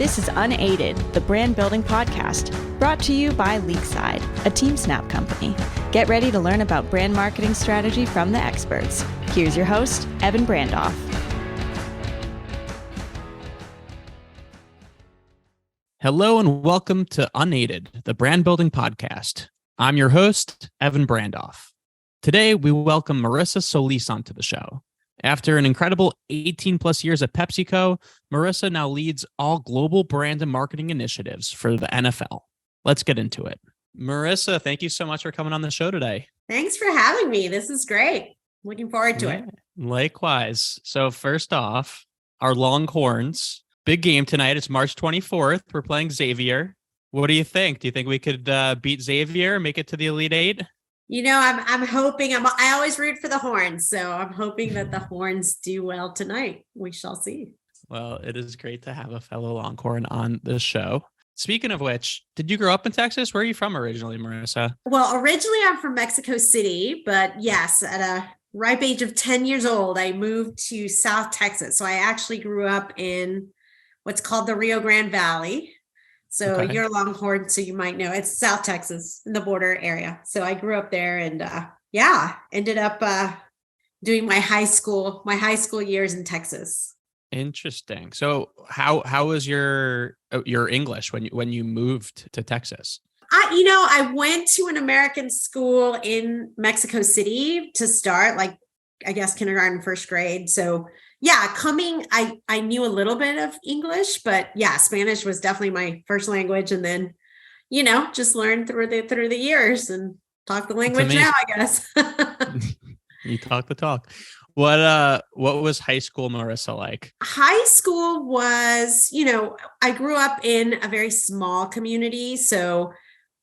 This is Unaided, the brand building podcast, brought to you by Leakside, a TeamSnap company. Get ready to learn about brand marketing strategy from the experts. Here's your host, Evan Brandoff. Hello and welcome to Unaided, the brand building podcast. I'm your host, Evan Brandoff. Today, we welcome Marissa Solis onto the show. After an incredible 18 plus years at PepsiCo, Marissa now leads all global brand and marketing initiatives for the NFL. Let's get into it. Marissa, thank you so much for coming on the show today. Thanks for having me. This is great. Looking forward to it. Likewise. So first off, our Longhorns, big game tonight. It's March 24th. We're playing Xavier. What do you think? Do you think we could beat Xavier, make it to the Elite Eight? You know, I'm hoping. I always root for the Horns, so I'm hoping that the Horns do well tonight. We shall see. Well, it is great to have a fellow Longhorn on the show. Speaking of which, did you grow up in Texas? Where are you from originally, Marissa? Well, originally I'm from Mexico City, but yes, at a ripe age of 10 years old, I moved to South Texas. So I actually grew up in what's called the Rio Grande Valley. So You're a Longhorn, so you might know it's South Texas in the border area. So I grew up there and ended up doing my high school years in Texas. Interesting. So how was your English when you moved to Texas? I went to an American school in Mexico City to start, like I guess kindergarten, first grade. So yeah, I knew a little bit of English, but yeah, Spanish was definitely my first language. And then, just learned through the years and talk the language now, I guess. You talk the talk. What was high school, Marissa, like? High school was, I grew up in a very small community. So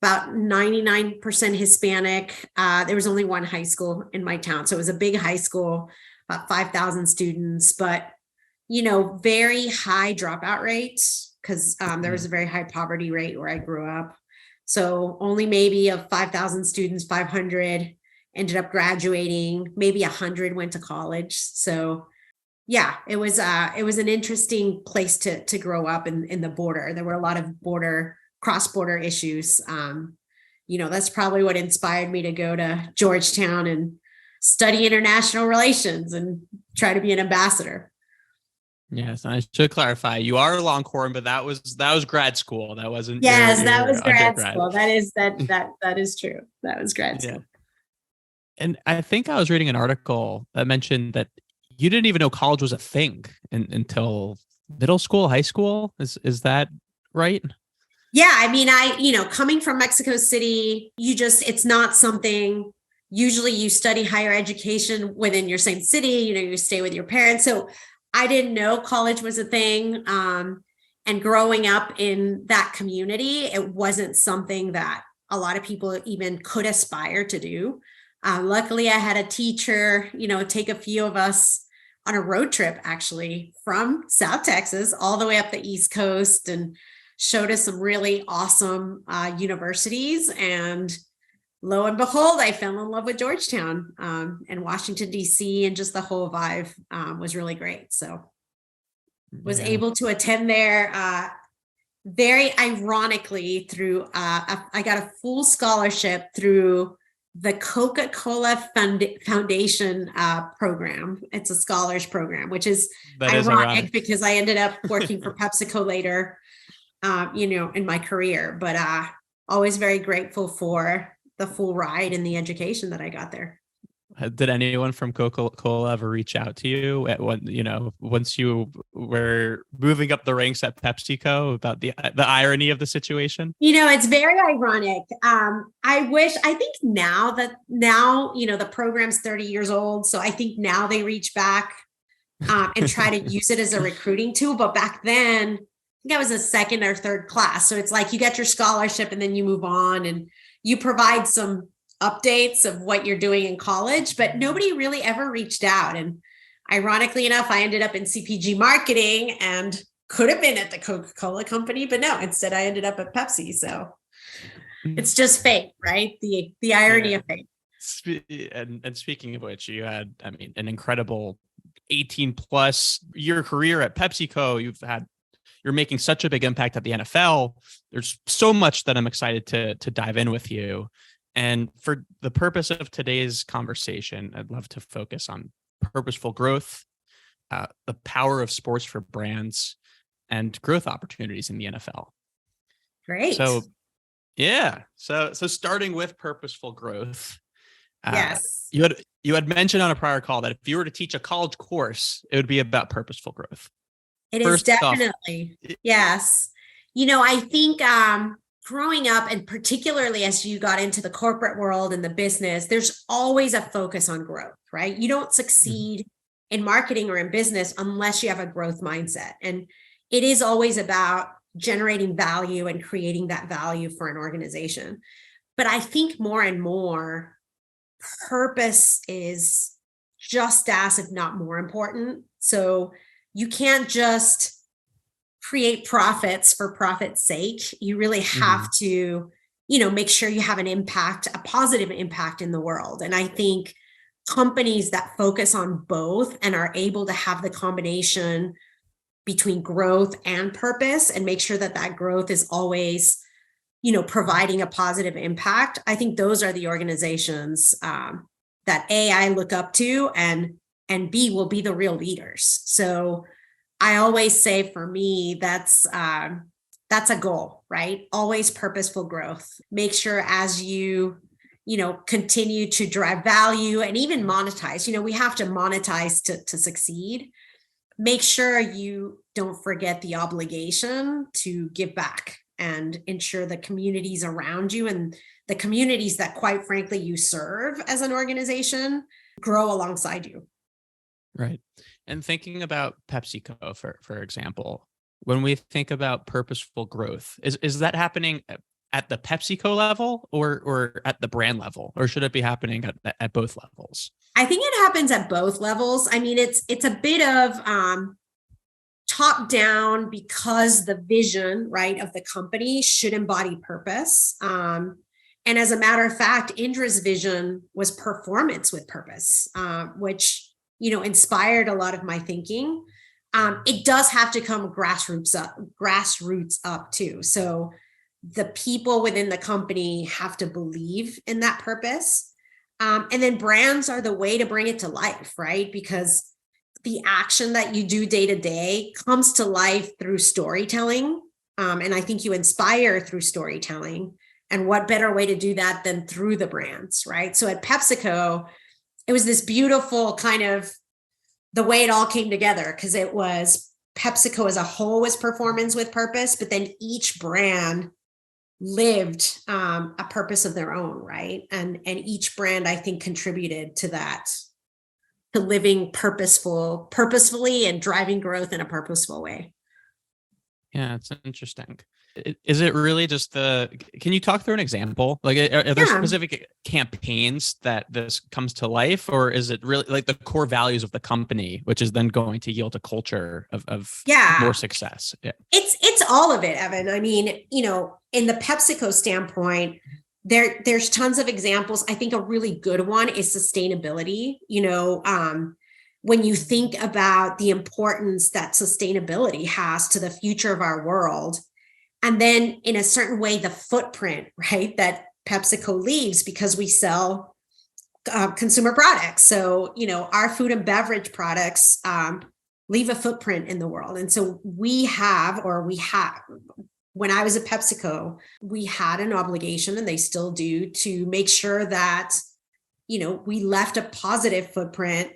about 99% Hispanic. There was only one high school in my town. So it was a big high school, about 5,000 students, but, very high dropout rates because there was a very high poverty rate where I grew up. So only maybe of 5,000 students, 500 ended up graduating, maybe 100 went to college. So yeah, it was an interesting place to grow up in the border. There were a lot of cross-border issues. That's probably what inspired me to go to Georgetown and study international relations and try to be an ambassador. Yes, I should clarify. You are a Longhorn, but that was grad school. That wasn't. Yes, that was grad school. That is true. That was grad school. Yeah. And I think I was reading an article that mentioned that you didn't even know college was a thing until middle school, high school. Is that right? Yeah, I mean, coming from Mexico City, it's not something. Usually, you study higher education within your same city. You stay with your parents. So I didn't know college was a thing. And growing up in that community, it wasn't something that a lot of people even could aspire to do. Luckily, I had a teacher, take a few of us on a road trip, actually, from South Texas all the way up the East Coast and showed us some really awesome universities. And lo and behold, I fell in love with Georgetown and Washington, D.C. and just the whole vibe was really great. So was able to attend there very ironically through, I got a full scholarship through the Coca-Cola Foundation program. It's a scholars program, which is ironic because I ended up working for PepsiCo later, in my career, but always very grateful for the full ride and the education that I got there. Did anyone from Coca-Cola ever reach out to you once you were moving up the ranks at PepsiCo about the irony of the situation? It's very ironic. I think now the program's 30 years old. So I think now they reach back and try to use it as a recruiting tool. But back then, I think I was a second or third class. So it's like you get your scholarship and then you move on and you provide some updates of what you're doing in college, but nobody really ever reached out. And ironically enough, I ended up in CPG marketing and could have been at the Coca-Cola company, but no, instead I ended up at Pepsi. So it's just fate, right? The irony of fate. And speaking of which, you had, an incredible 18 plus year career at PepsiCo. you're making such a big impact at the NFL. There's so much that I'm excited to dive in with you. And for the purpose of today's conversation, I'd love to focus on purposeful growth, the power of sports for brands, and growth opportunities in the NFL. Great. So, yeah. So starting with purposeful growth. Yes. You had mentioned on a prior call that if you were to teach a college course, it would be about purposeful growth. It is definitely. Yes. I think growing up, and particularly as you got into the corporate world and the business, there's always a focus on growth, right? You don't succeed in marketing or in business unless you have a growth mindset. And it is always about generating value and creating that value for an organization. But I think more and more, purpose is just as, if not more important. So you can't just create profits for profit's sake. You really have to, make sure you have an impact, a positive impact in the world. And I think companies that focus on both and are able to have the combination between growth and purpose and make sure that that growth is always, providing a positive impact. I think those are the organizations that A, I look up to, and B, will be the real leaders. So I always say, for me, that's a goal, right? Always purposeful growth. Make sure as you continue to drive value and even monetize, we have to monetize to succeed. Make sure you don't forget the obligation to give back and ensure the communities around you and the communities that, quite frankly, you serve as an organization grow alongside you. Right. And thinking about PepsiCo, for example, when we think about purposeful growth, is that happening at the PepsiCo level or at the brand level, or should it be happening at both levels? I think it happens at both levels. I mean, it's a bit of top down because the vision, right, of the company should embody purpose. And as a matter of fact, Indra's vision was performance with purpose, which, inspired a lot of my thinking. It does have to come grassroots up too. So the people within the company have to believe in that purpose. And then brands are the way to bring it to life, right? Because the action that you do day to day comes to life through storytelling. And I think you inspire through storytelling. And what better way to do that than through the brands, right? So at PepsiCo, it was this beautiful kind of the way it all came together, because it was PepsiCo as a whole was performance with purpose, but then each brand lived a purpose of their own, right? And each brand, I think, contributed to that, to living purposefully and driving growth in a purposeful way. Yeah, it's interesting. Is it really just can you talk through an example? Like, are there specific campaigns that this comes to life, or is it really like the core values of the company, which is then going to yield a culture of more success? Yeah. It's all of it, Evan. I mean, in the PepsiCo standpoint, there's tons of examples. I think a really good one is sustainability. When you think about the importance that sustainability has to the future of our world, and then in a certain way, the footprint, right, that PepsiCo leaves, because we sell consumer products. So, our food and beverage products leave a footprint in the world. And so we have, when I was at PepsiCo, we had an obligation, and they still do, to make sure that, we left a positive footprint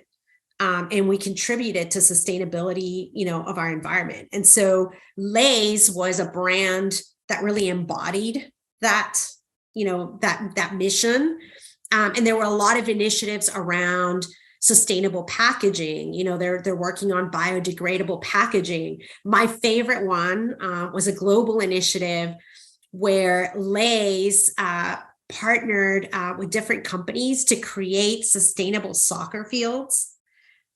and we contributed to sustainability, of our environment. And so Lay's was a brand that really embodied that, that mission. And there were a lot of initiatives around sustainable packaging. They're working on biodegradable packaging. My favorite one was a global initiative where Lay's partnered with different companies to create sustainable soccer fields.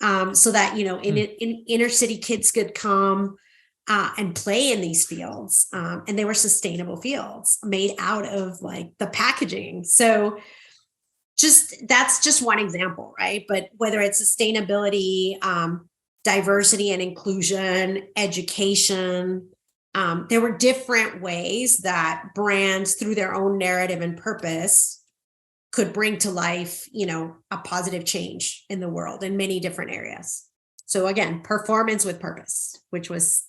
So that, in inner city kids could come and play in these fields. And they were sustainable fields made out of like the packaging. So that's just one example, right? But whether it's sustainability, diversity and inclusion, education, there were different ways that brands, through their own narrative and purpose, could bring to life, a positive change in the world in many different areas. So again, performance with purpose, which was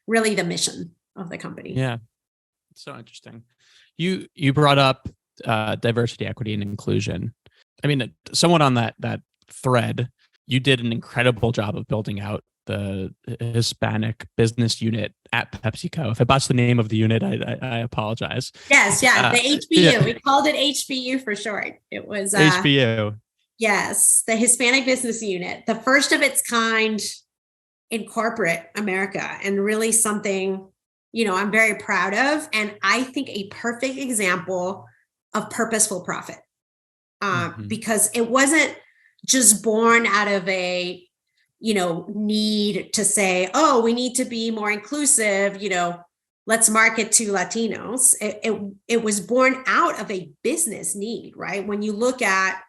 really the mission of the company. Yeah. So interesting. You brought up diversity, equity, and inclusion. I mean, somewhat on that thread, you did an incredible job of building out the Hispanic business unit at PepsiCo. If I botched the name of the unit, I apologize. Yes, yeah, the HBU. Yeah. We called it HBU for short. It was HBU. Yes, the Hispanic business unit, the first of its kind in corporate America, and really something, I'm very proud of. And I think a perfect example of purposeful profit, because it wasn't just born out of a, need to say, oh, we need to be more inclusive, let's market to Latinos. It was born out of a business need, right? When you look at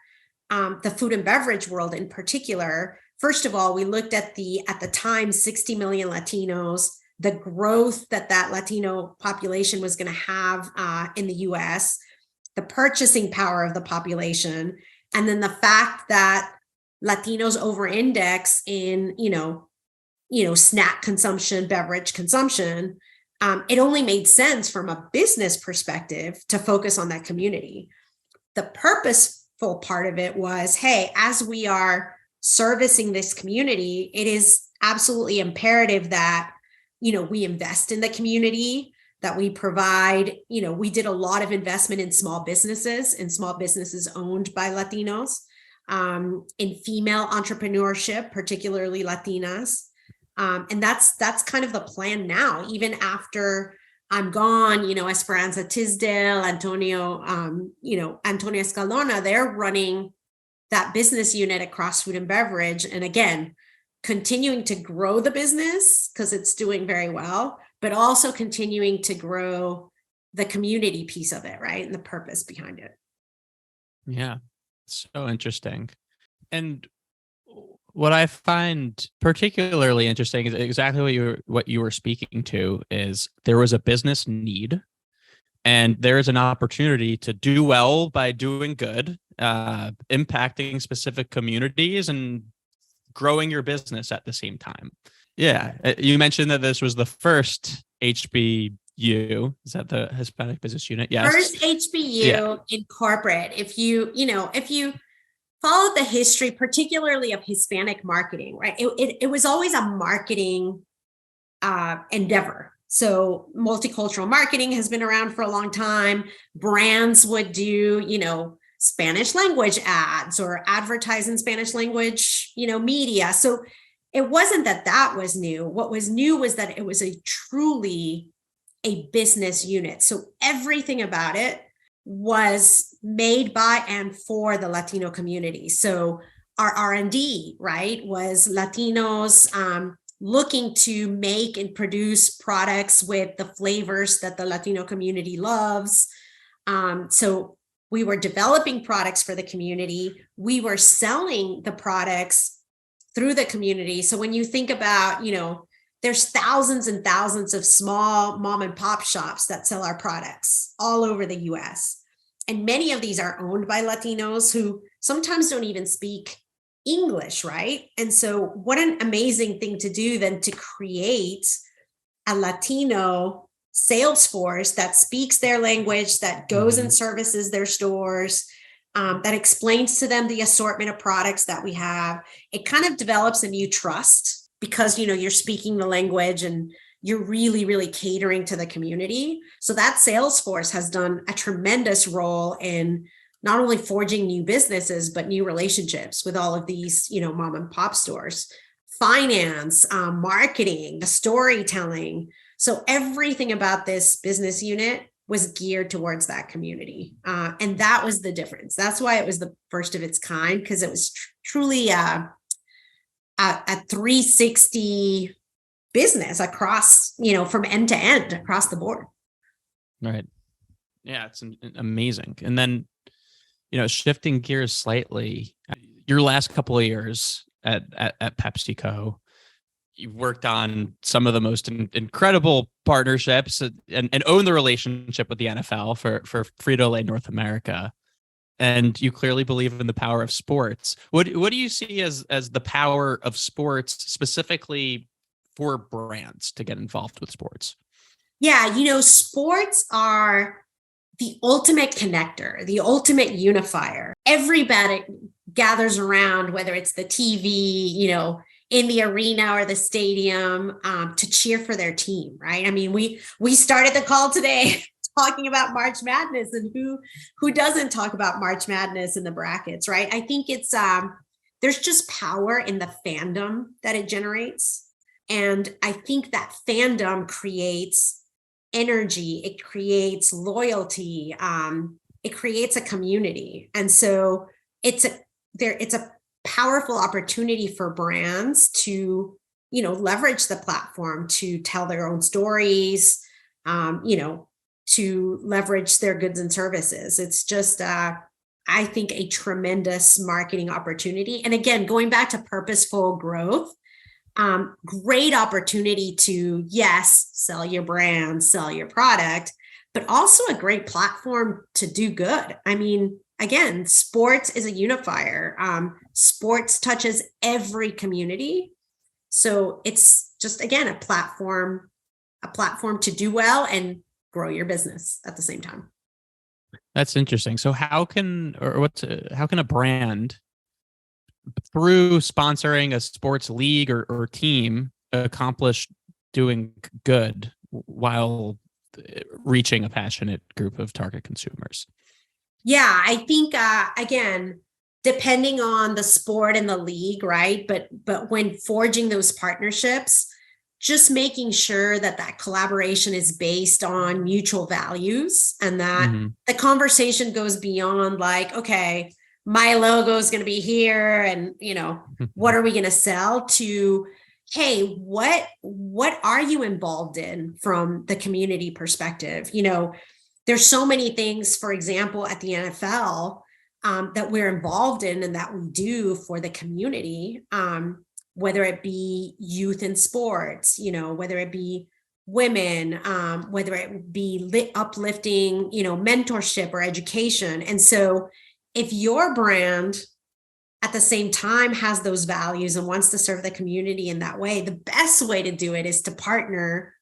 the food and beverage world in particular, first of all, we looked at the time, 60 million Latinos, the growth that Latino population was going to have in the US, the purchasing power of the population, and then the fact that Latinos over-index in, snack consumption, beverage consumption. It only made sense from a business perspective to focus on that community. The purposeful part of it was, hey, as we are servicing this community, it is absolutely imperative that, we invest in the community, that we provide, we did a lot of investment in small businesses owned by Latinos, in female entrepreneurship, particularly Latinas. And that's kind of the plan now, even after I'm gone, Esperanza Tisdale, Antonio Escalona, they're running that business unit across food and beverage. And again, continuing to grow the business because it's doing very well, but also continuing to grow the community piece of it, right? And the purpose behind it. Yeah. So interesting. And what I find particularly interesting is exactly what you were speaking to is there was a business need and there is an opportunity to do well by doing good, impacting specific communities and growing your business at the same time. Yeah. You mentioned that this was the first HBU. Is that the Hispanic business unit? Yes. First HBU in corporate. If you follow the history, particularly of Hispanic marketing, right? It was always a marketing endeavor. So multicultural marketing has been around for a long time. Brands would do, Spanish language ads or advertise in Spanish language, media. So it wasn't that was new. What was new was that it was truly a business unit. So everything about it was made by and for the Latino community. So our R&D, right, was Latinos looking to make and produce products with the flavors that the Latino community loves. So we were developing products for the community. We were selling the products through the community. So when you think about, there's thousands and thousands of small mom and pop shops that sell our products all over the US. And many of these are owned by Latinos who sometimes don't even speak English, right? And so what an amazing thing to do then to create a Latino sales force that speaks their language, that goes and services their stores, that explains to them the assortment of products that we have. It kind of develops a new trust because, you're speaking the language and you're really, really catering to the community. So that sales force has done a tremendous role in not only forging new businesses, but new relationships with all of these, mom and pop stores, finance, marketing, the storytelling. So everything about this business unit was geared towards that community. And that was the difference. That's why it was the first of its kind, because it was truly a 360 business across, from end to end across the board. Right. Yeah, it's amazing. And then, shifting gears slightly, your last couple of years at PepsiCo, you've worked on some of the most incredible partnerships and own the relationship with the NFL for Frito-Lay North America. And you clearly believe in the power of sports. What do you see as the power of sports specifically for brands to get involved with sports? Yeah, sports are the ultimate connector, the ultimate unifier. Everybody gathers around, whether it's the TV, in the arena or the stadium, to cheer for their team, right? I mean, we started the call today talking about March Madness, and who doesn't talk about March Madness in the brackets, right? I think it's there's just power in the fandom that it generates. And I think that fandom creates energy, it creates loyalty, it creates a community. And so it's a powerful opportunity for brands to, leverage the platform to tell their own stories, to leverage their goods and services. It's just, I think, a tremendous marketing opportunity. And again, going back to purposeful growth, great opportunity to, yes, sell your brand, sell your product, but also a great platform to do good. I mean, again, sports is a unifier. Sports touches every community. So it's just, again, a platform to do well and grow your business at the same time. That's interesting. So how can a brand, through sponsoring a sports league or team, accomplish doing good while reaching a passionate group of target consumers? Yeah, I think, again, depending on the sport and the league, right? But when forging those partnerships, just making sure that collaboration is based on mutual values, and that the conversation goes beyond like, okay, my logo is going to be here, and what are we going to sell, to, hey, what are you involved in from the community perspective? There's so many things, for example, at the NFL, that we're involved in and that we do for the community, whether it be youth in sports, whether it be women, whether it be uplifting, mentorship or education. And so if your brand at the same time has those values and wants to serve the community in that way, the best way to do it is to partner,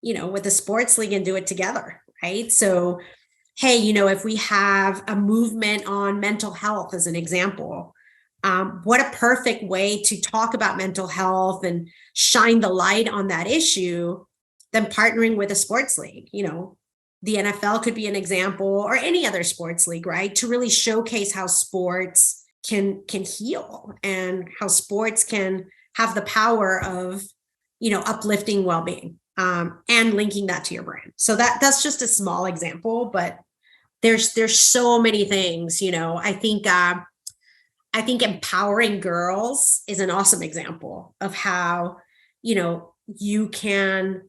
with the sports league and do it together, right? So, hey, if we have a movement on mental health as an example, what a perfect way to talk about mental health and shine the light on that issue than partnering with a sports league. The NFL could be an example, or any other sports league, right? To really showcase how sports can heal, and how sports can have the power of, uplifting well-being, and linking that to your brand. So that's just a small example, but there's so many things. I think empowering girls is an awesome example of how, you can.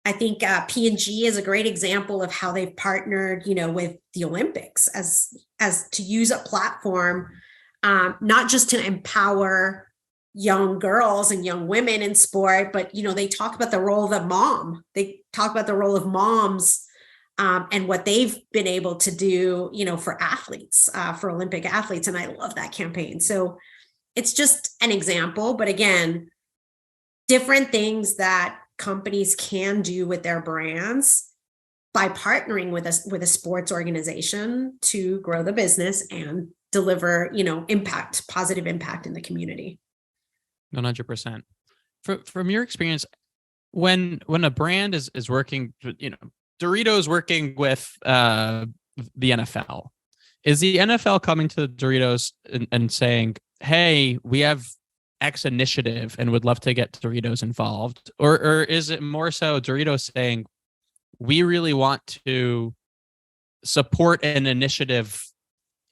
I think P&G is a great example of how they've partnered, with the Olympics as to use a platform, not just to empower young girls and young women in sport, but, they talk about the role of the mom. They talk about the role of moms, and what they've been able to do, for athletes, for Olympic athletes. And I love that campaign. So it's just an example, but again, different things that companies can do with their brands by partnering with a sports organization to grow the business and deliver, positive impact in the community. 100%. From your experience, when a brand is working, Doritos working with the NFL, is the NFL coming to Doritos and saying, hey, we have X initiative and would love to get Doritos involved? Or is it more so Doritos saying, we really want to support an initiative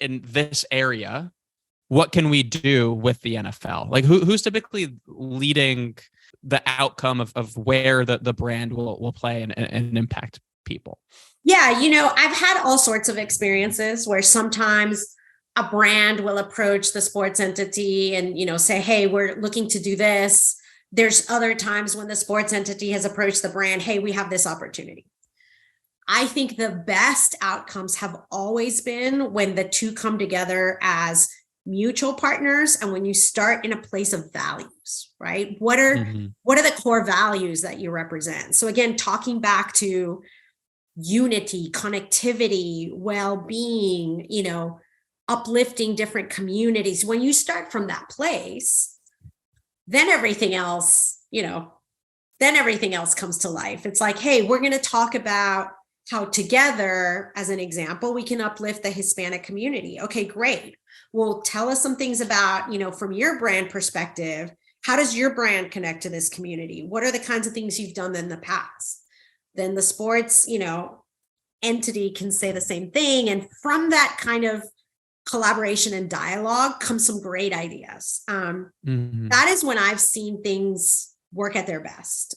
in this area? What can we do with the NFL? Like who's typically leading the outcome of where the brand will play and impact people? Yeah, I've had all sorts of experiences where sometimes a brand will approach the sports entity and, say, hey, we're looking to do this. there's other times when the sports entity has approached the brand, hey, we have this opportunity. I think the best outcomes have always been when the two come together as mutual partners, and when you start in a place of values, right? What are the core values that you represent? So again, talking back to unity, connectivity, well-being, uplifting different communities. When you start from that place, then everything else, comes to life. It's like, hey, we're going to talk about how together, as an example, we can uplift the Hispanic community. Okay, great. Well, tell us some things about, from your brand perspective, how does your brand connect to this community? What are the kinds of things you've done in the past? Then the sports, entity can say the same thing. And from that kind of collaboration and dialogue comes some great ideas. That is when I've seen things work at their best.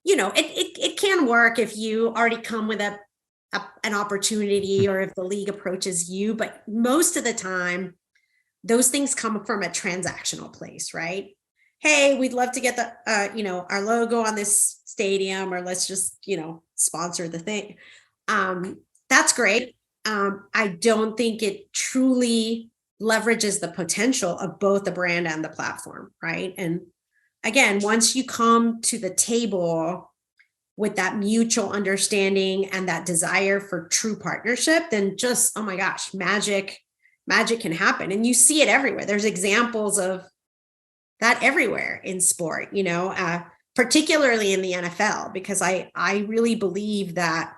It can work if you already come with an opportunity, or if the league approaches you, but most of the time those things come from a transactional place, right? Hey, we'd love to get the our logo on this stadium, or let's just sponsor the thing. That's great. I don't think it truly leverages the potential of both the brand and the platform, right? And again, once you come to the table with that mutual understanding and that desire for true partnership, then just, oh my gosh, magic can happen. And you see it everywhere. There's examples of that everywhere in sport, particularly in the NFL, because I really believe that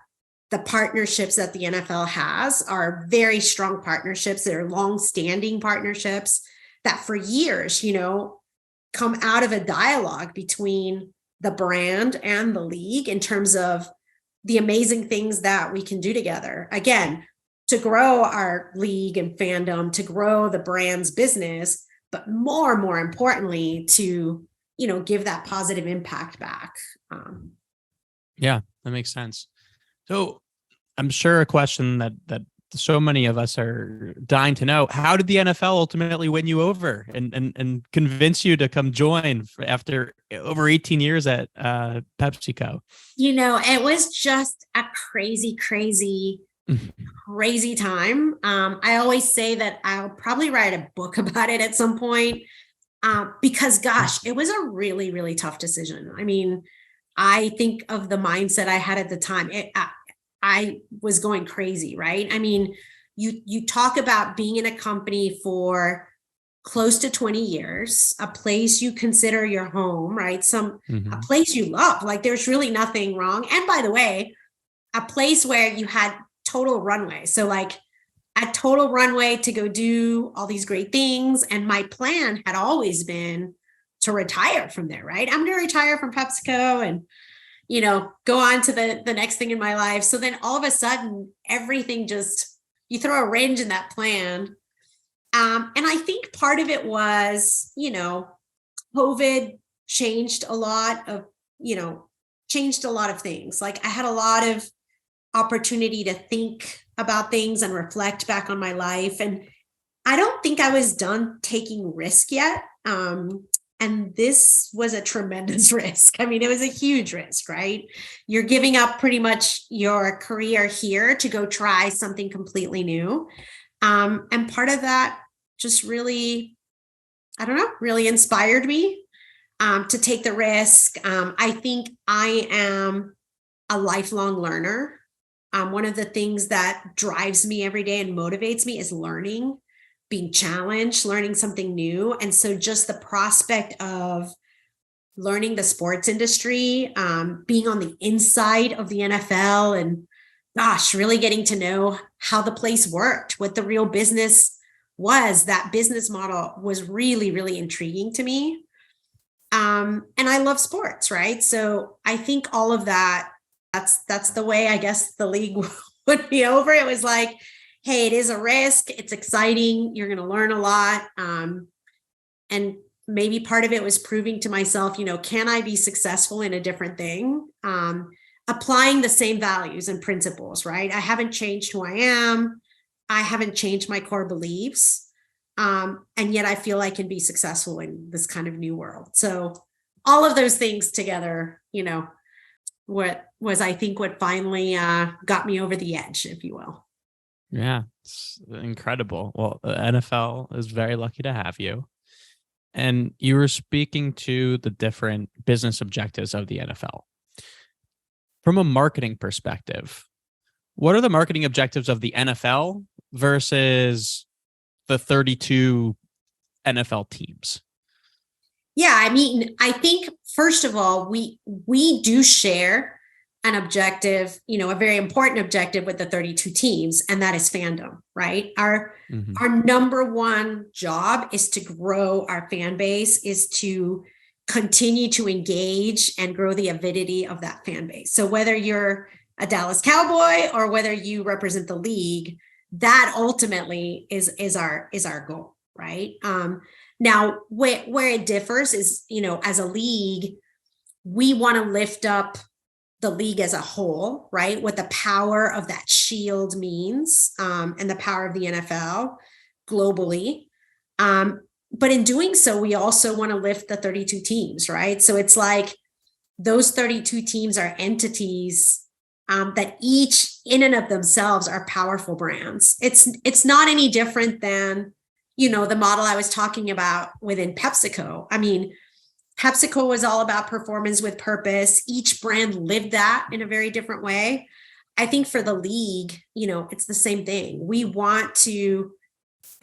the partnerships that the NFL has are very strong partnerships. They're long-standing partnerships that for years, come out of a dialogue between the brand and the league in terms of the amazing things that we can do together. Again, to grow our league and fandom, to grow the brand's business, but more importantly, to, give that positive impact back. Yeah, that makes sense. So I'm sure a question that so many of us are dying to know: how did the NFL ultimately win you over and convince you to come join after over 18 years at PepsiCo? It was just a crazy time. I always say that I'll probably write a book about it at some point, because gosh, it was a really, really tough decision. I mean, I think of the mindset I had at the time. I was going crazy, right? I mean, you talk about being in a company for close to 20 years, a place you consider your home, right? A place you love, like there's really nothing wrong. And by the way, a place where you had total runway. So like a total runway to go do all these great things. And my plan had always been to retire from there, right? I'm going to retire from PepsiCo and go on to the next thing in my life. So then all of a sudden, everything you throw a wrench in that plan. And I think part of it was, COVID changed a lot of things. Like I had a lot of opportunity to think about things and reflect back on my life. And I don't think I was done taking risk yet. And this was a tremendous risk. I mean, it was a huge risk, right? You're giving up pretty much your career here to go try something completely new. And part of that just really, really inspired me to take the risk. I think I am a lifelong learner. One of the things that drives me every day and motivates me is learning, being challenged, learning something new. And so just the prospect of learning the sports industry, being on the inside of the NFL and gosh, really getting to know how the place worked, what the real business was, that business model was really, really intriguing to me. And I love sports, right? So I think all of that, that's the way I guess the league would be over. It was like, hey, it is a risk. It's exciting. You're going to learn a lot. And maybe part of it was proving to myself, can I be successful in a different thing? Applying the same values and principles, right? I haven't changed who I am. I haven't changed my core beliefs. And yet I feel I can be successful in this kind of new world. So all of those things together, what was, I think, what finally got me over the edge, if you will. Yeah, it's incredible. Well, the NFL is very lucky to have you. And you were speaking to the different business objectives of the NFL. From a marketing perspective, what are the marketing objectives of the NFL versus the 32 NFL teams? Yeah, I mean, I think, first of all, we do share an objective, a very important objective with the 32 teams, and that is fandom, right? Our number one job is to grow our fan base, is to continue to engage and grow the avidity of that fan base. So whether you're a Dallas Cowboy or whether you represent the league, that ultimately is our goal, right? Now, where it differs is, as a league, we want to lift up the league as a whole, right? What the power of that shield means, and the power of the NFL globally. But in doing so, we also want to lift the 32 teams, right? So it's like those 32 teams are entities that each in and of themselves are powerful brands. It's not any different than, the model I was talking about within PepsiCo. I mean, PepsiCo was all about performance with purpose. Each brand lived that in a very different way. I think for the league, it's the same thing. We want to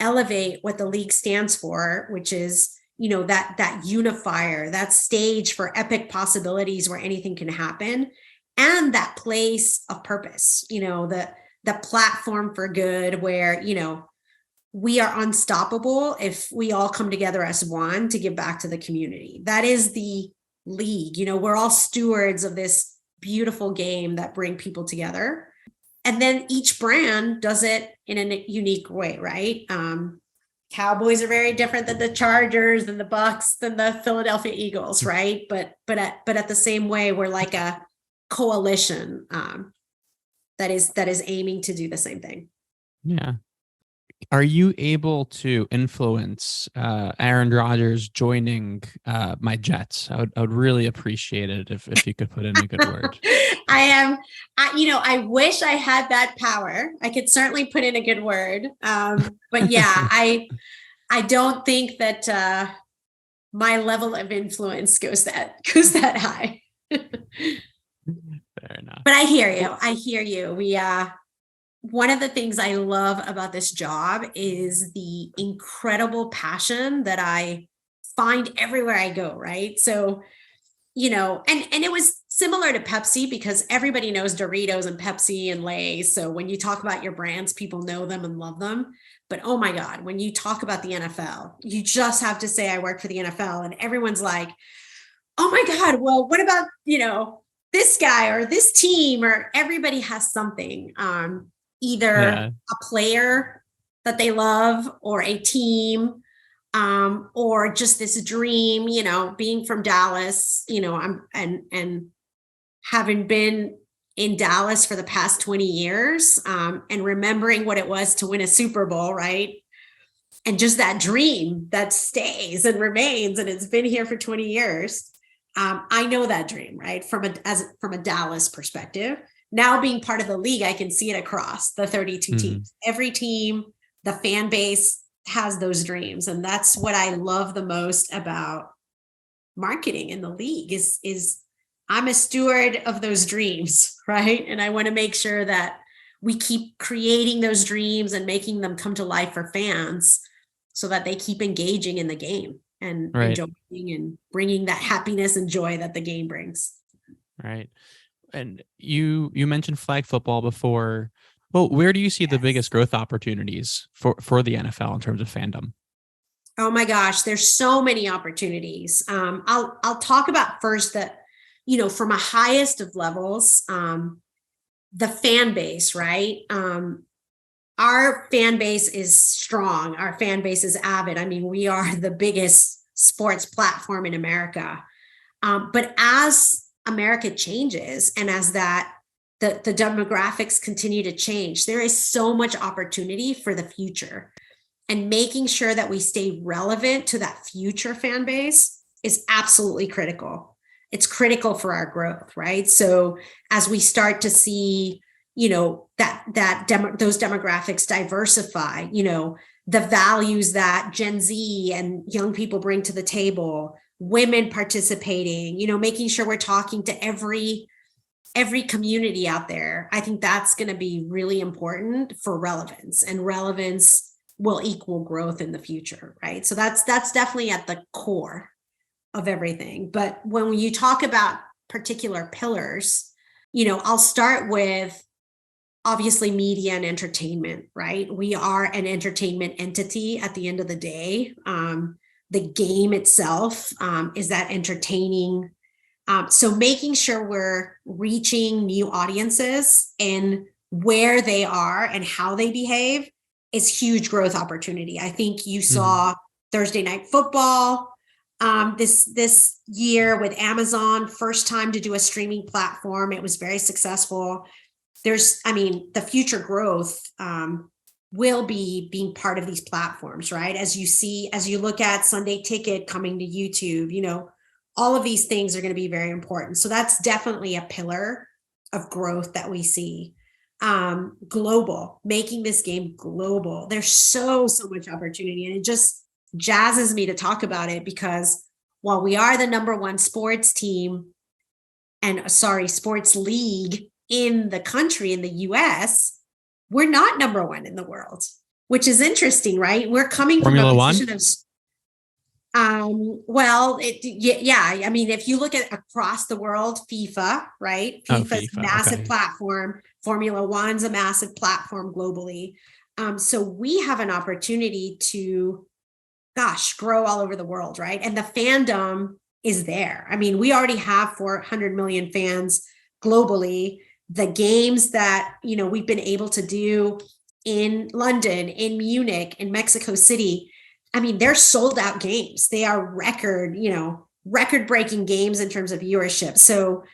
elevate what the league stands for, which is, that unifier, that stage for epic possibilities where anything can happen, and that place of purpose, the platform for good where, we are unstoppable if we all come together as one to give back to the community. That is the league. We're all stewards of this beautiful game that bring people together. And then each brand does it in a unique way, right? Cowboys are very different than the Chargers and the Bucks than the Philadelphia Eagles, right? But at the same way, we're like a coalition that is aiming to do the same thing. Yeah. Are you able to influence Aaron Rodgers joining my Jets? I would really appreciate it if you could put in a good word. I wish I had that power. I could certainly put in a good word. But yeah, I don't think that my level of influence goes that high. Fair enough. But I hear you. One of the things I love about this job is the incredible passion that I find everywhere I go, right? So, and it was similar to Pepsi because everybody knows Doritos and Pepsi and Lay's. So when you talk about your brands, people know them and love them. But oh my God, when you talk about the NFL, you just have to say I work for the NFL and everyone's like, oh my God, well, what about, this guy or this team, or everybody has something. Either a player that they love or a team, or just this dream, being from Dallas, and having been in Dallas for the past 20 years, and remembering what it was to win a Super Bowl, right? And just that dream that stays and remains, and it's been here for 20 years. I know that dream, right? From a Dallas perspective. Now being part of the league, I can see it across the 32 teams. Every team, the fan base has those dreams. And that's what I love the most about marketing in the league is I'm a steward of those dreams, right? And I want to make sure that we keep creating those dreams and making them come to life for fans so that they keep engaging in the game and enjoying and bringing that happiness and joy that the game brings. Right. And you mentioned flag football before. Well, where do you see the biggest growth opportunities for the NFL in terms of fandom? Oh my gosh, there's so many opportunities. I'll talk about first that, from a highest of levels, the fan base, right? Our fan base is strong. Our fan base is avid. I mean, we are the biggest sports platform in America. But as America changes and as the demographics continue to change, there is so much opportunity for the future, and making sure that we stay relevant to that future fan base is absolutely critical. It's critical for our growth, right? So as we start to see, those demographics diversify, the values that Gen Z and young people bring to the table, women participating, making sure we're talking to every community out there. I think that's going to be really important for relevance, and relevance will equal growth in the future, right? So that's definitely at the core of everything. But when you talk about particular pillars, I'll start with obviously media and entertainment, right? We are an entertainment entity at the end of the day. The game itself is that entertaining. So making sure we're reaching new audiences and where they are and how they behave is huge growth opportunity. I think you saw Thursday Night Football this year with Amazon, first time to do a streaming platform. It was very successful. The future growth will be being part of these platforms, right? As you look at Sunday Ticket coming to YouTube, all of these things are going to be very important. So that's definitely a pillar of growth that we see. Global, making this game global. There's so much opportunity, and it just jazzes me to talk about it, because while we are the number one sports league in the country, in the US, we're not number one in the world, which is interesting, right? We're coming Formula from a One? position of if you look at across the world, FIFA, right? FIFA's a massive platform. Formula One's a massive platform globally. So we have an opportunity to, grow all over the world, right? And the fandom is there. We already have 400 million fans globally. The games that, we've been able to do in London, in Munich, in Mexico City, they're sold out games. They are record-breaking games in terms of viewership. So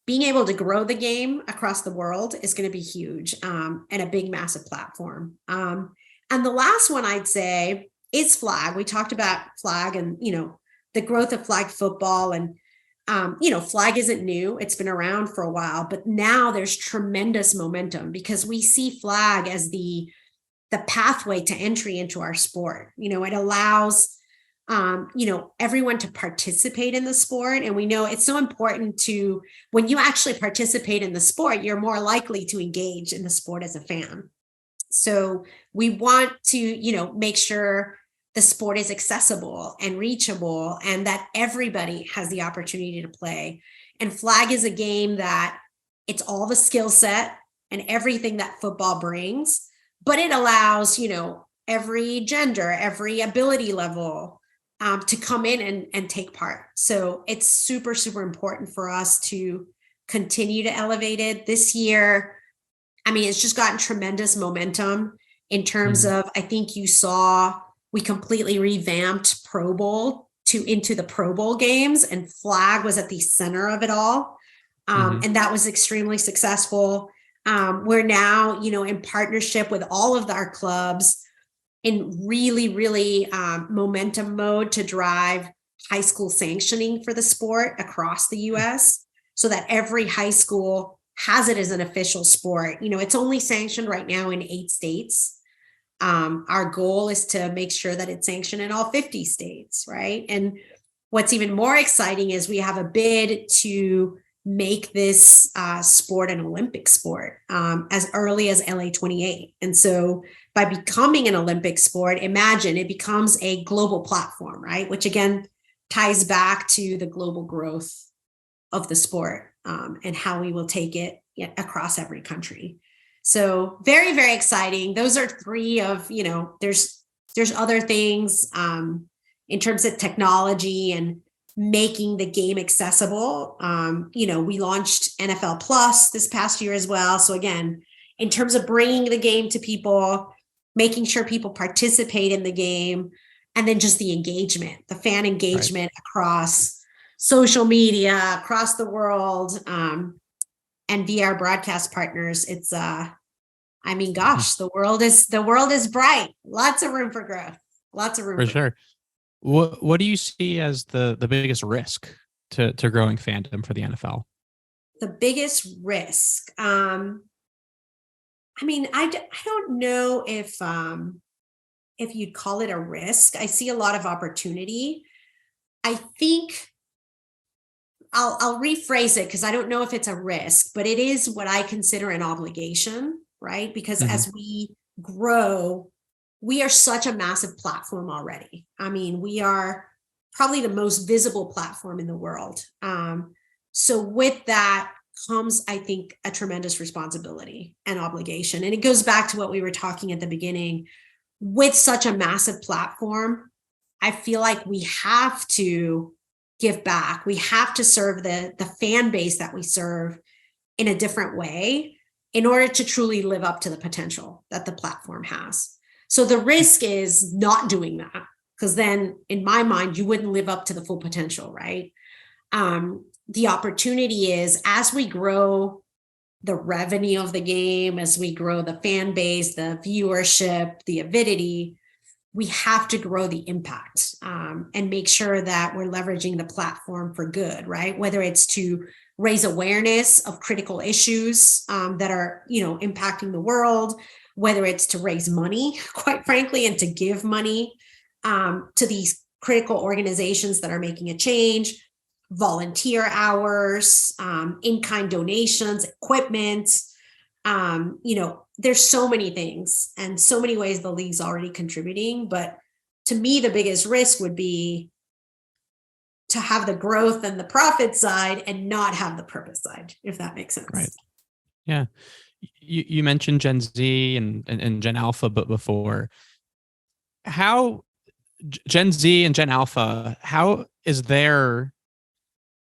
being able to grow the game across the world is going to be huge, and a big, massive platform. And the last one I'd say is flag. We talked about flag and, the growth of flag football, and, flag isn't new. It's been around for a while, but now there's tremendous momentum because we see flag as the pathway to entry into our sport. It allows, everyone to participate in the sport. And we know it's so important when you actually participate in the sport, you're more likely to engage in the sport as a fan. So we want to, make sure the sport is accessible and reachable, and that everybody has the opportunity to play. And flag is a game that it's all the skill set and everything that football brings, but it allows, every gender, every ability level to come in and take part. So it's super, super important for us to continue to elevate it. This year, it's just gotten tremendous momentum in terms of, I think you saw, we completely revamped Pro Bowl into the Pro Bowl games, and flag was at the center of it all. And that was extremely successful. We're now, in partnership with all of our clubs in really, really momentum mode to drive high school sanctioning for the sport across the US, so that every high school has it as an official sport. It's only sanctioned right now in 8 states. Our goal is to make sure that it's sanctioned in all 50 states, right? And what's even more exciting is we have a bid to make this sport an Olympic sport as early as LA 28. And so by becoming an Olympic sport, imagine it becomes a global platform, right? Which again ties back to the global growth of the sport and how we will take it across every country. So very, very exciting. Those are 3 of, there's other things in terms of technology and making the game accessible. We launched NFL Plus this past year as well. So again, in terms of bringing the game to people, making sure people participate in the game, and then just the engagement, the fan engagement across social media, across the world, and via our broadcast partners. It's the world is bright. Lots of room for growth. Lots of room for sure. What do you see as the biggest risk to growing fandom for the NFL? The biggest risk. I mean, I don't know if you'd call it a risk. I see a lot of opportunity. I think I'll rephrase it because I don't know if it's a risk, but it is what I consider an obligation, right? Because as we grow, we are such a massive platform already. I mean, we are probably the most visible platform in the world. So with that comes, I think, a tremendous responsibility and obligation. And it goes back to what we were talking at the beginning. With such a massive platform, I feel like we have to give back. We have to serve the fan base that we serve in a different way in order to truly live up to the potential that the platform has. So the risk is not doing that, because then in my mind, you wouldn't live up to the full potential, right? The opportunity is, as we grow the revenue of the game, as we grow the fan base, the viewership, the avidity, we have to grow the impact and make sure that we're leveraging the platform for good, right? Whether it's to raise awareness of critical issues that are, impacting the world, whether it's to raise money, quite frankly, and to give money to these critical organizations that are making a change, volunteer hours, in-kind donations, equipment. There's so many things and so many ways the league's already contributing. But to me, the biggest risk would be to have the growth and the profit side and not have the purpose side, if that makes sense. Right. Yeah. You mentioned Gen Z and Gen Alpha, but before, how Gen Z and Gen Alpha, how is their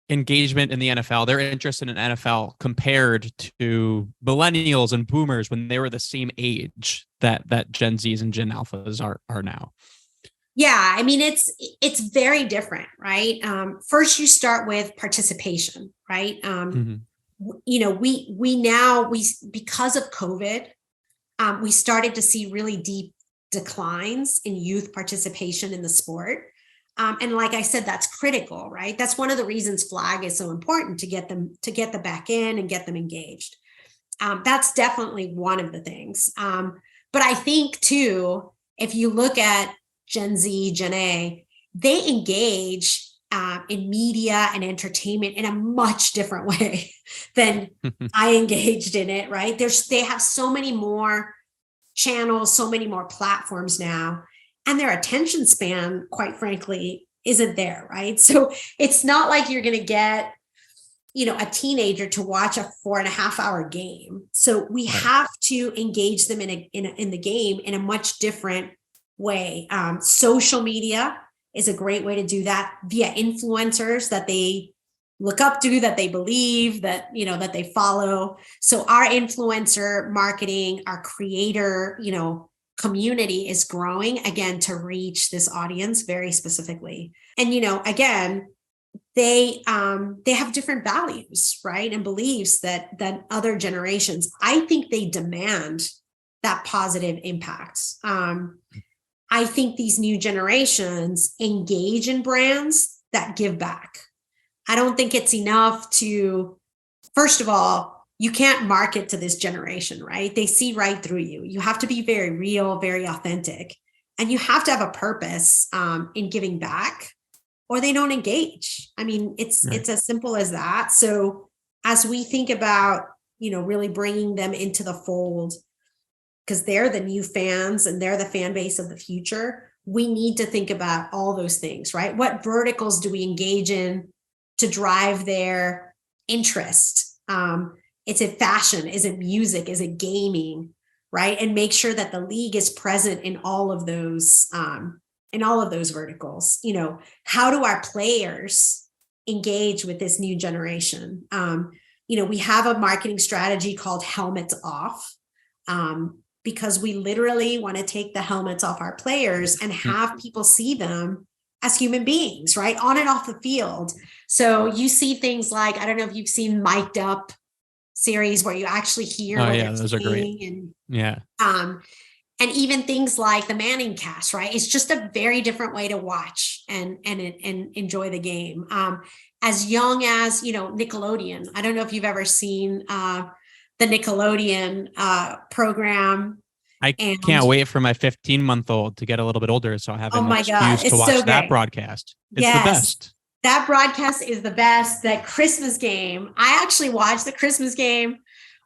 engagement in the NFL, their interest in an NFL compared to millennials and boomers when they were the same age that Gen Zs and Gen Alphas are now? Yeah, I mean, it's very different, right? First, you start with participation, right? We because of COVID, we started to see really deep declines in youth participation in the sport. And like I said, that's critical, right? That's one of the reasons flag is so important, to get them back in and get them engaged. That's definitely one of the things. But I think too, if you look at Gen Z, Gen A, they engage in media and entertainment in a much different way than I engaged in it, right? They have so many more channels, so many more platforms now, and their attention span, quite frankly, isn't there, right? So it's not like you're going to get, a teenager to watch a 4.5-hour game. So we have to engage them in the game in a much different way. Social media is a great way to do that, via influencers that they look up to, that they believe, that that they follow. So our influencer marketing, our creator, community is growing again to reach this audience very specifically. And again, they have different values, right, and beliefs than other generations. I think they demand that positive impact. I think these new generations engage in brands that give back. I don't think it's enough to, first of all, you can't market to this generation, right? They see right through you. You have to be very real, very authentic, and you have to have a purpose in giving back, or they don't engage. I mean, it's as simple as that. So as we think about, really bringing them into the fold, because they're the new fans and they're the fan base of the future, we need to think about all those things, right? What verticals do we engage in to drive their interest? Is it fashion? Is it music? Is it gaming? Right? And make sure that the league is present in all of those verticals. How do our players engage with this new generation? We have a marketing strategy called Helmets Off, because we literally want to take the helmets off our players and have people see them as human beings, right? On and off the field. So you see things like, I don't know if you've seen Mic'd Up series where you actually hear what they're those are great. And yeah. and even things like the Manning cast, right? It's just a very different way to watch and enjoy the game. As young as, Nickelodeon. I don't know if you've ever seen the Nickelodeon program. I can't wait for my 15-month-old to get a little bit older so I have an excuse to watch that broadcast. It's the best. That broadcast is the best. That Christmas game. I actually watched the Christmas game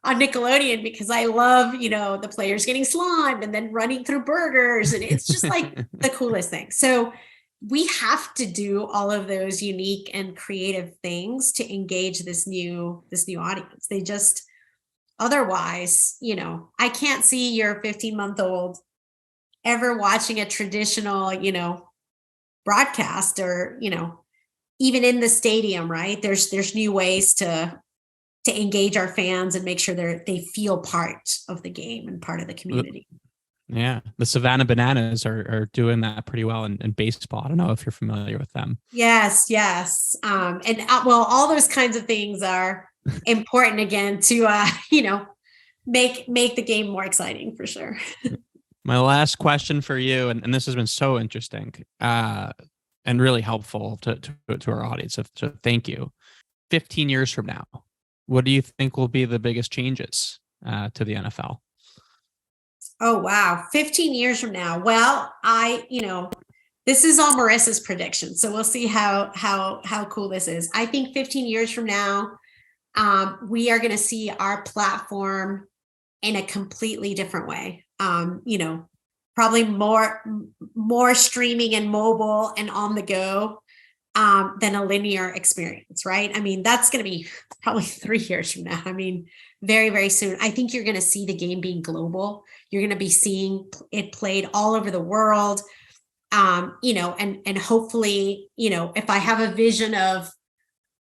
on Nickelodeon because I love, the players getting slimed and then running through burgers. And it's just like the coolest thing. So we have to do all of those unique and creative things to engage this new audience. They just, otherwise, I can't see your 15-month-old ever watching a traditional, broadcast or, even in the stadium, right? There's new ways to engage our fans and make sure they feel part of the game and part of the community. Yeah. The Savannah Bananas are doing that pretty well in baseball. I don't know if you're familiar with them. Yes. All those kinds of things are important again to, make the game more exciting for sure. My last question for you, and this has been so interesting and really helpful to our audience. So thank you. 15 years from now, what do you think will be the biggest changes to the NFL? Oh, wow. 15 years from now. Well, this is all Marissa's prediction. So we'll see how cool this is. I think 15 years from now, we are going to see our platform in a completely different way. Probably more streaming and mobile and on the go than a linear experience, right? I mean, that's going to be probably 3 years from now. I mean, very, very soon. I think you're going to see the game being global. You're going to be seeing it played all over the world. And hopefully, if I have a vision of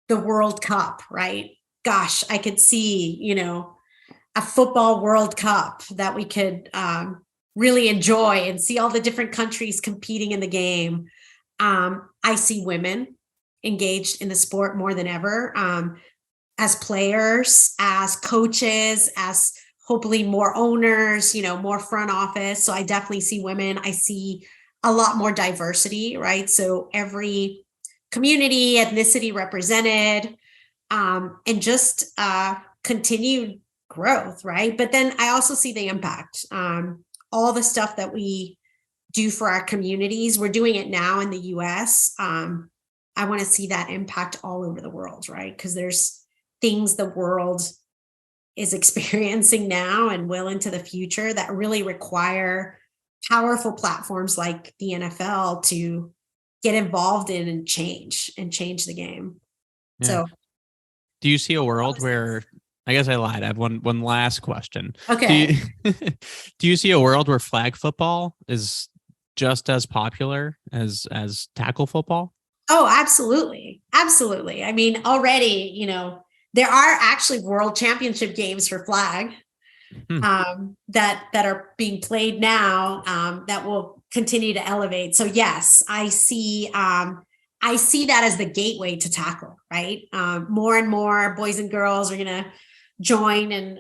the World Cup, right? Gosh, I could see, a football World Cup that we could really enjoy and see all the different countries competing in the game. I see women engaged in the sport more than ever, as players, as coaches, as hopefully more owners, more front office. So I definitely see women. I see a lot more diversity, right? So every community, ethnicity represented, and just continued growth, right? But then I also see the impact. All the stuff that we do for our communities, we're doing it now in the US. I want to see that impact all over the world, right? Because there's things the world is experiencing now and will into the future that really require powerful platforms like the NFL to get involved in and change the game. Yeah. So do you see a world where, I guess I lied, I have one last question. Okay. Do you see a world where flag football is just as popular as tackle football? Oh, absolutely. Absolutely. I mean, already, there are actually world championship games for flag that are being played now that will continue to elevate. So yes, I see that as the gateway to tackle, right? More and more boys and girls are going to join and,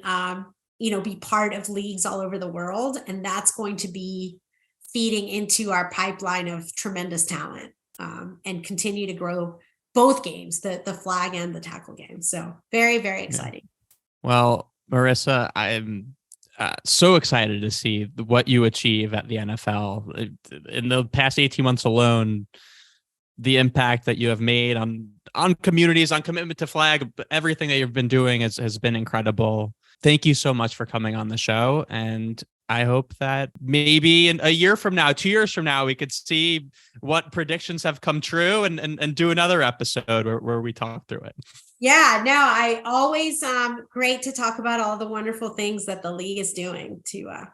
be part of leagues all over the world. And that's going to be feeding into our pipeline of tremendous talent and continue to grow both games, the flag and the tackle game. So very, very exciting. Well, Marissa, I'm so excited to see what you achieve at the NFL. In the past 18 months alone, the impact that you have made on communities, on commitment to flag, everything that you've been doing has been incredible. Thank you so much for coming on the show. And I hope that maybe in a year from now, 2 years from now, we could see what predictions have come true and do another episode where we talk through it. Yeah, no, I always great to talk about all the wonderful things that the league is doing to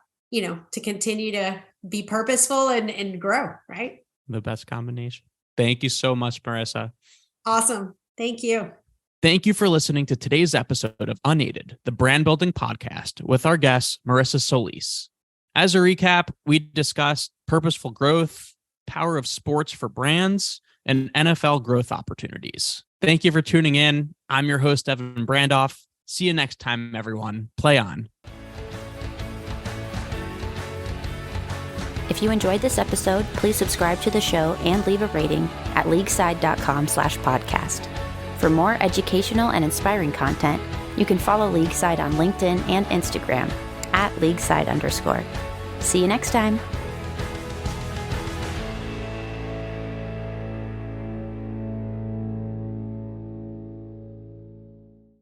continue to be purposeful and grow, right? The best combination. Thank you so much, Marissa. Awesome. Thank you. Thank you for listening to today's episode of Unaided, the brand building podcast with our guest, Marissa Solis. As a recap, we discussed purposeful growth, power of sports for brands, and NFL growth opportunities. Thank you for tuning in. I'm your host, Evan Brandoff. See you next time, everyone. Play on. If you enjoyed this episode, please subscribe to the show and leave a rating at leagueside.com/podcast. For more educational and inspiring content, you can follow Leagueside on LinkedIn and Instagram @leagueside_. See you next time.